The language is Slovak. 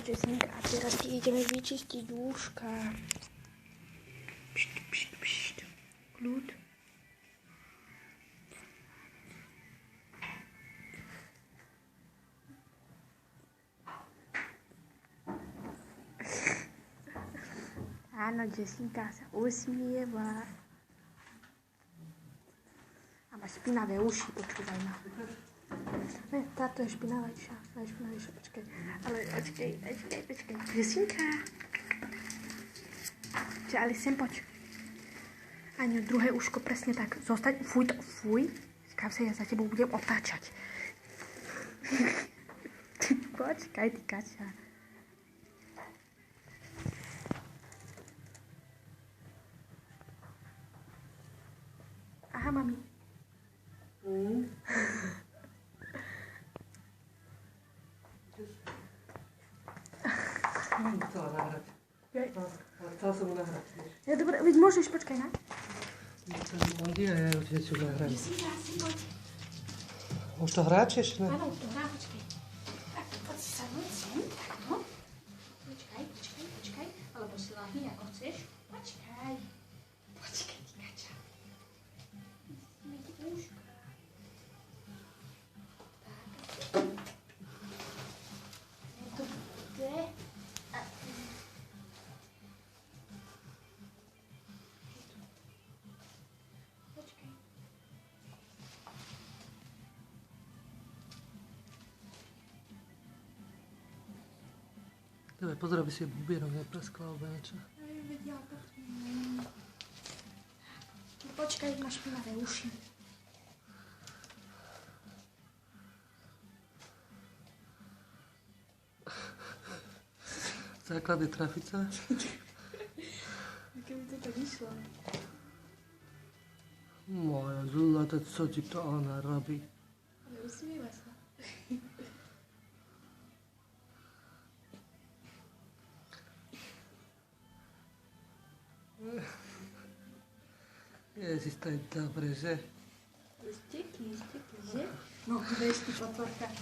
Jessinka, a teraz ti ideme vyčistiť úška. Pšt. Kľud. Áno, Jessinka sa usmieva. A má špinavé uši, počúvaj ma. Ne, táto je špinavejšia. Počkej. Ale počkej. Jessinka. Ale sem poď. Ani druhé uško presne tak. Zostaň. Fuj. Kam sa ja za tebou budem otáčať. Počkaj, ty kača. Aha, mami. Chcela nahrať. Chcela som mu nahrať. Ja, dobre, veď môžeš, počkaj, na. Ja určite čo nahrať. Jessinka, si poď. Už to hráčeš, ne? Áno, už to hrá, počkaj. Tak, poď si sadnúť sem, takto. Počkaj. Alebo si lahni, ako chceš. Počkaj, ty kača. Musíme ti uška. Tak. Je to bude. Počkaj. Dobre, pozor, aby si bubierok nepreskla, alebo niečo. Ja počkaj, máš špinavé uši. Základy trafice. Keby to tak išlo. Moja zlata, co ti to ona robí? Ale usmieva sa. Ježiš, to je dobre, že? Stekli, že? No, vieš, ty potvorka.